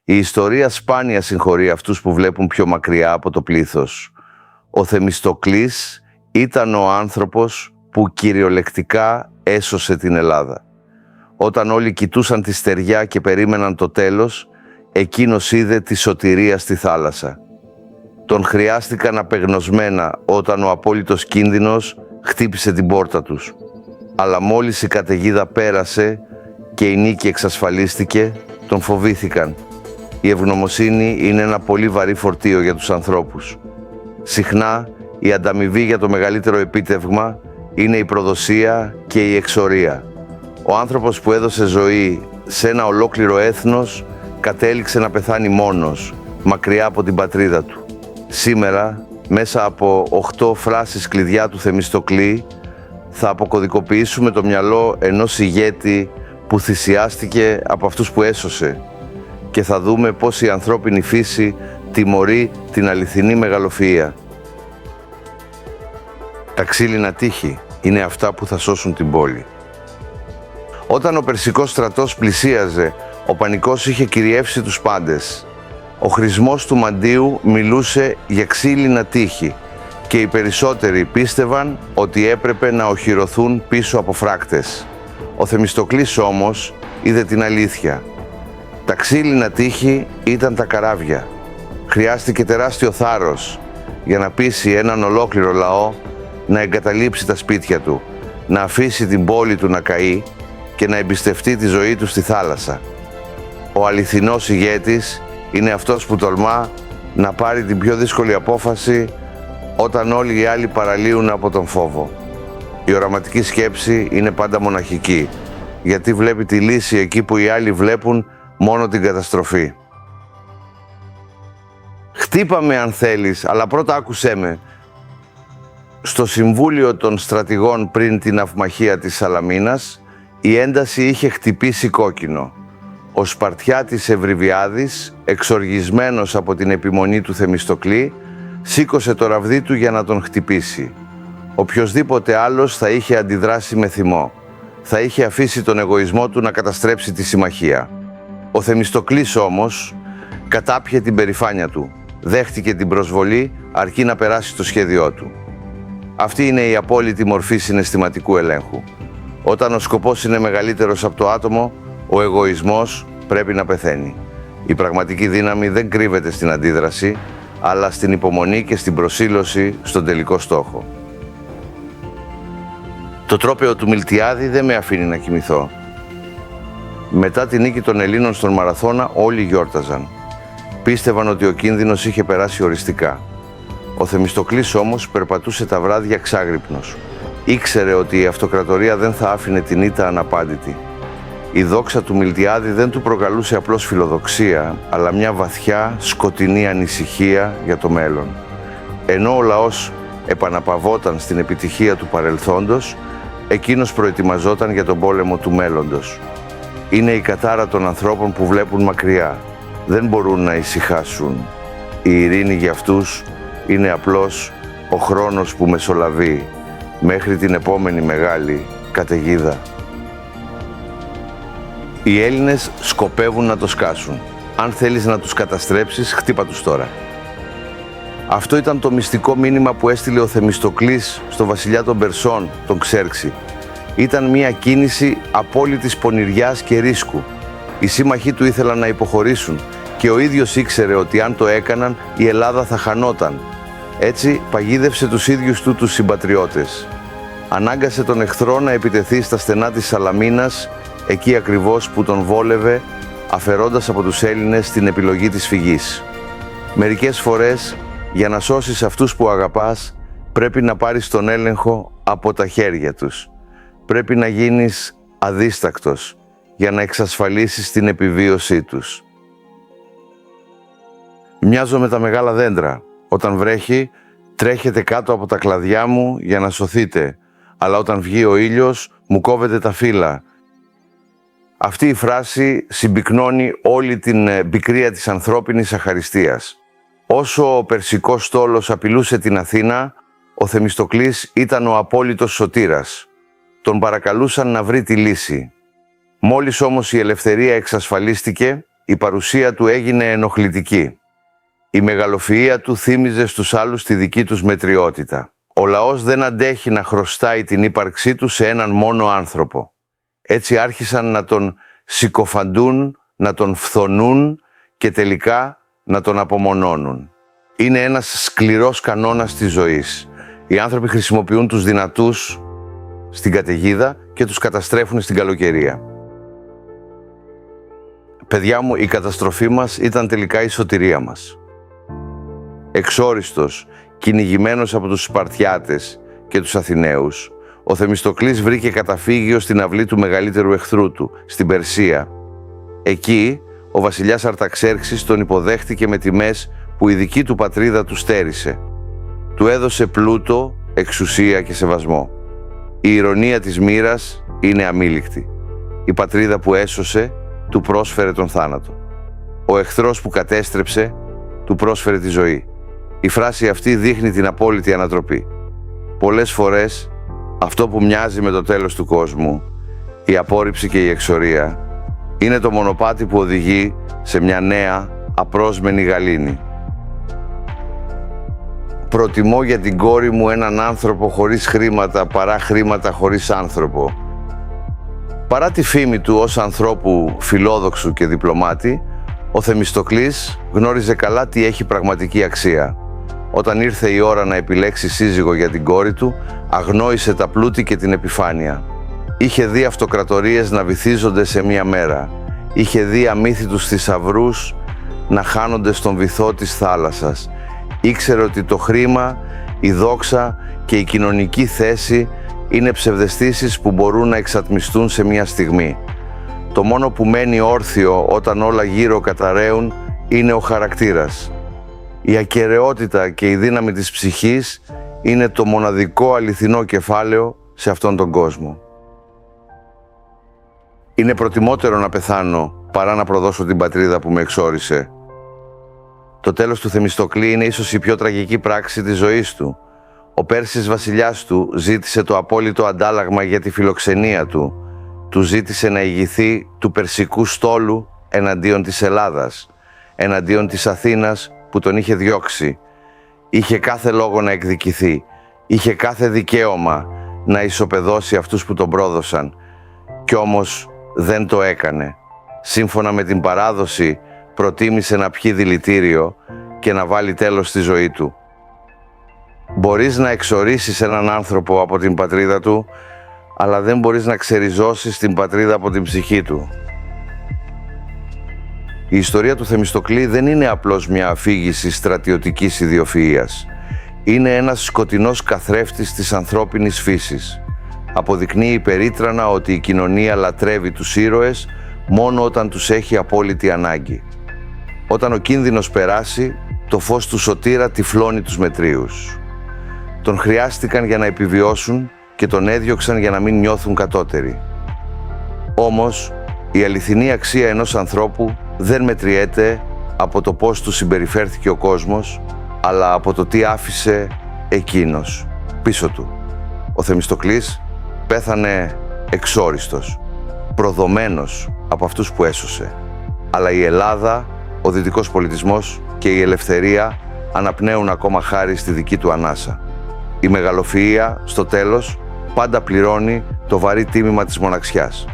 Η ιστορία σπάνια συγχωρεί αυτούς που βλέπουν πιο μακριά από το πλήθος. Ο Θεμιστοκλής ήταν ο άνθρωπος που κυριολεκτικά έσωσε την Ελλάδα. Όταν όλοι κοιτούσαν τη στεριά και περίμεναν το τέλος, εκείνος είδε τη σωτηρία στη θάλασσα. Τον χρειάστηκαν απεγνωσμένα όταν ο απόλυτος κίνδυνος χτύπησε την πόρτα τους. Αλλά μόλις η καταιγίδα πέρασε και η νίκη εξασφαλίστηκε, τον φοβήθηκαν. Η ευγνωμοσύνη είναι ένα πολύ βαρύ φορτίο για τους ανθρώπους. Συχνά η ανταμοιβή για το μεγαλύτερο επίτευγμα είναι η προδοσία και η εξορία. Ο άνθρωπος που έδωσε ζωή σε ένα ολόκληρο έθνος κατέληξε να πεθάνει μόνος, μακριά από την πατρίδα του. Σήμερα, μέσα από 8 φράσεις κλειδιά του Θεμιστοκλή, θα αποκωδικοποιήσουμε το μυαλό ενός ηγέτη που θυσιάστηκε από αυτούς που έσωσε και θα δούμε πώς η ανθρώπινη φύση τιμωρεί την αληθινή μεγαλοφυΐα. Τα ξύλινα τείχη είναι αυτά που θα σώσουν την πόλη. Όταν ο Περσικός στρατός πλησίαζε, ο πανικός είχε κυριεύσει τους πάντες. Ο χρησμός του μαντίου μιλούσε για ξύλινα τείχη και οι περισσότεροι πίστευαν ότι έπρεπε να οχυρωθούν πίσω από φράκτες. Ο Θεμιστοκλής όμως είδε την αλήθεια. Τα ξύλινα τείχη ήταν τα καράβια. Χρειάστηκε τεράστιο θάρρος για να πείσει έναν ολόκληρο λαό να εγκαταλείψει τα σπίτια του, να αφήσει την πόλη του να καεί και να εμπιστευτεί τη ζωή του στη θάλασσα. Ο αληθινός ηγέτης είναι αυτός που τολμά να πάρει την πιο δύσκολη απόφαση όταν όλοι οι άλλοι παραλύουν από τον φόβο. Η οραματική σκέψη είναι πάντα μοναχική, γιατί βλέπει τη λύση εκεί που οι άλλοι βλέπουν μόνο την καταστροφή. Χτύπαμε αν θέλεις, αλλά πρώτα άκουσέ με. Στο Συμβούλιο των Στρατηγών πριν την αυμαχία της Σαλαμίνας, η ένταση είχε χτυπήσει κόκκινο. Ο Σπαρτιάτης Ευρυβιάδης, εξοργισμένος από την επιμονή του Θεμιστοκλή, σήκωσε το ραβδί του για να τον χτυπήσει. Οποιοσδήποτε άλλος θα είχε αντιδράσει με θυμό. Θα είχε αφήσει τον εγωισμό του να καταστρέψει τη συμμαχία. Ο Θεμιστοκλής όμως κατάπιε την περηφάνεια του. Δέχτηκε την προσβολή αρκεί να περάσει το σχέδιό του. Αυτή είναι η απόλυτη μορφή συναισθηματικού ελέγχου. Όταν ο σκοπός είναι μεγαλύτερος από το άτομο, ο εγωισμός πρέπει να πεθαίνει. Η πραγματική δύναμη δεν κρύβεται στην αντίδραση, αλλά στην υπομονή και στην προσήλωση στον τελικό στόχο. Το τρόπαιο του Μιλτιάδη δεν με αφήνει να κοιμηθώ. Μετά τη νίκη των Ελλήνων στον Μαραθώνα όλοι γιόρταζαν. Πίστευαν ότι ο κίνδυνος είχε περάσει οριστικά. Ο Θεμιστοκλής όμως περπατούσε τα βράδια ξάγρυπνος. Ήξερε ότι η αυτοκρατορία δεν θα άφηνε την ήττα αναπάντητη. Η δόξα του Μιλτιάδη δεν του προκαλούσε απλώς φιλοδοξία, αλλά μια βαθιά, σκοτεινή ανησυχία για το μέλλον. Ενώ ο λαός επαναπαυόταν στην επιτυχία του παρελθόντος, εκείνος προετοιμαζόταν για τον πόλεμο του μέλλοντος. Είναι η κατάρα των ανθρώπων που βλέπουν μακριά. Δεν μπορούν να ησυχάσουν. Η ειρήνη για αυτούς είναι απλώς ο χρόνος που μεσολαβεί μέχρι την επόμενη μεγάλη καταιγίδα. Οι Έλληνες σκοπεύουν να το σκάσουν. Αν θέλεις να τους καταστρέψεις, χτύπα τους τώρα. Αυτό ήταν το μυστικό μήνυμα που έστειλε ο Θεμιστοκλής στο βασιλιά των Περσών, τον Ξέρξη. Ήταν μια κίνηση απόλυτης πονηριάς και ρίσκου. Οι σύμμαχοί του ήθελαν να υποχωρήσουν και ο ίδιος ήξερε ότι αν το έκαναν η Ελλάδα θα χανόταν. Έτσι παγίδευσε τους ίδιους του τους συμπατριώτες. Ανάγκασε τον εχθρό να επιτεθεί στα στενά της Σαλαμίνας, εκεί ακριβώς που τον βόλευε, αφαιρώντας από τους Έλληνες την επιλογή της φυγής. Μερικές φορές, για να σώσεις αυτούς που αγαπάς, πρέπει να πάρεις τον έλεγχο από τα χέρια τους. Πρέπει να γίνεις αδίστακτος για να εξασφαλίσεις την επιβίωσή τους. Μοιάζω με τα μεγάλα δέντρα. Όταν βρέχει, τρέχετε κάτω από τα κλαδιά μου για να σωθείτε, αλλά όταν βγει ο ήλιος, μου κόβετε τα φύλλα. Αυτή η φράση συμπυκνώνει όλη την πικρία της ανθρώπινης αχαριστίας. Όσο ο Περσικός στόλος απειλούσε την Αθήνα, ο Θεμιστοκλής ήταν ο απόλυτος σωτήρας. Τον παρακαλούσαν να βρει τη λύση. Μόλις όμως η ελευθερία εξασφαλίστηκε, η παρουσία του έγινε ενοχλητική. Η μεγαλοφυΐα του θύμιζε στους άλλους τη δική τους μετριότητα. Ο λαός δεν αντέχει να χρωστάει την ύπαρξή του σε έναν μόνο άνθρωπο. Έτσι άρχισαν να τον συκοφαντούν, να τον φθονούν και τελικά να τον απομονώνουν. Είναι ένας σκληρός κανόνας της ζωής. Οι άνθρωποι χρησιμοποιούν τους δυνατούς στην καταιγίδα και τους καταστρέφουν στην καλοκαιρία. Παιδιά μου, η καταστροφή μας ήταν τελικά η σωτηρία μας. Εξόριστος, κυνηγημένος από τους Σπαρτιάτες και τους Αθηναίους, ο Θεμιστοκλής βρήκε καταφύγιο στην αυλή του μεγαλύτερου εχθρού του, στην Περσία. Εκεί, ο βασιλιάς Αρταξέρξης τον υποδέχτηκε με τιμές που η δική του πατρίδα του στέρισε. Του έδωσε πλούτο, εξουσία και σεβασμό. Η ηρωνία της μοίρας είναι αμήλικτη. Η πατρίδα που έσωσε του πρόσφερε τον θάνατο. Ο εχθρός που κατέστρεψε του πρόσφερε τη ζωή. Η φράση αυτή δείχνει την απόλυτη ανατροπή. Πολλές φορές αυτό που μοιάζει με το τέλος του κόσμου, η απόρριψη και η εξορία, είναι το μονοπάτι που οδηγεί σε μια νέα απρόσμενη γαλήνη. Προτιμώ για την κόρη μου έναν άνθρωπο χωρίς χρήματα παρά χρήματα χωρίς άνθρωπο. Παρά τη φήμη του ως ανθρώπου φιλόδοξου και διπλωμάτη, ο Θεμιστοκλής γνώριζε καλά τι έχει πραγματική αξία. Όταν ήρθε η ώρα να επιλέξει σύζυγο για την κόρη του, αγνόησε τα πλούτη και την επιφάνεια. Είχε δει αυτοκρατορίες να βυθίζονται σε μία μέρα. Είχε δει αμύθιτους θησαυρούς να χάνονται στον βυθό της θάλασσας. Ήξερε ότι το χρήμα, η δόξα και η κοινωνική θέση είναι ψευδαισθήσεις που μπορούν να εξατμιστούν σε μία στιγμή. Το μόνο που μένει όρθιο όταν όλα γύρω καταραίουν είναι ο χαρακτήρας. Η ακεραιότητα και η δύναμη της ψυχής είναι το μοναδικό αληθινό κεφάλαιο σε αυτόν τον κόσμο. Είναι προτιμότερο να πεθάνω παρά να προδώσω την πατρίδα που με εξόρισε. Το τέλος του Θεμιστοκλή είναι ίσως η πιο τραγική πράξη της ζωής του. Ο Πέρσης βασιλιάς του ζήτησε το απόλυτο αντάλλαγμα για τη φιλοξενία του. Του ζήτησε να ηγηθεί του περσικού στόλου εναντίον της Ελλάδας, εναντίον της Αθήνας που τον είχε διώξει. Είχε κάθε λόγο να εκδικηθεί, είχε κάθε δικαίωμα να ισοπεδώσει αυτούς που τον πρόδωσαν. Κι όμως δεν το έκανε. Σύμφωνα με την παράδοση, προτίμησε να πιει δηλητήριο και να βάλει τέλος στη ζωή του. Μπορείς να εξορίσεις έναν άνθρωπο από την πατρίδα του, αλλά δεν μπορείς να ξεριζώσεις την πατρίδα από την ψυχή του. Η ιστορία του Θεμιστοκλή δεν είναι απλώς μια αφήγηση στρατιωτικής ιδιοφυΐας. Είναι ένας σκοτεινός καθρέφτης της ανθρώπινης φύσης. Αποδεικνύει περίτρανα ότι η κοινωνία λατρεύει τους ήρωες μόνο όταν τους έχει απόλυτη ανάγκη. Όταν ο κίνδυνος περάσει, το φως του σωτήρα τυφλώνει τους μετρίους. Τον χρειάστηκαν για να επιβιώσουν και τον έδιωξαν για να μην νιώθουν κατώτεροι. Όμως, η αληθινή αξία ενός ανθρώπου δεν μετριέται από το πώς του συμπεριφέρθηκε ο κόσμος, αλλά από το τι άφησε εκείνος πίσω του. Ο Θεμιστοκλής πέθανε εξόριστος, προδομένος από αυτούς που έσωσε. Αλλά η Ελλάδα, ο δυτικός πολιτισμός και η ελευθερία αναπνέουν ακόμα χάρη στη δική του ανάσα. Η μεγαλοφυΐα, στο τέλος, πάντα πληρώνει το βαρύ τίμημα της μοναξιάς.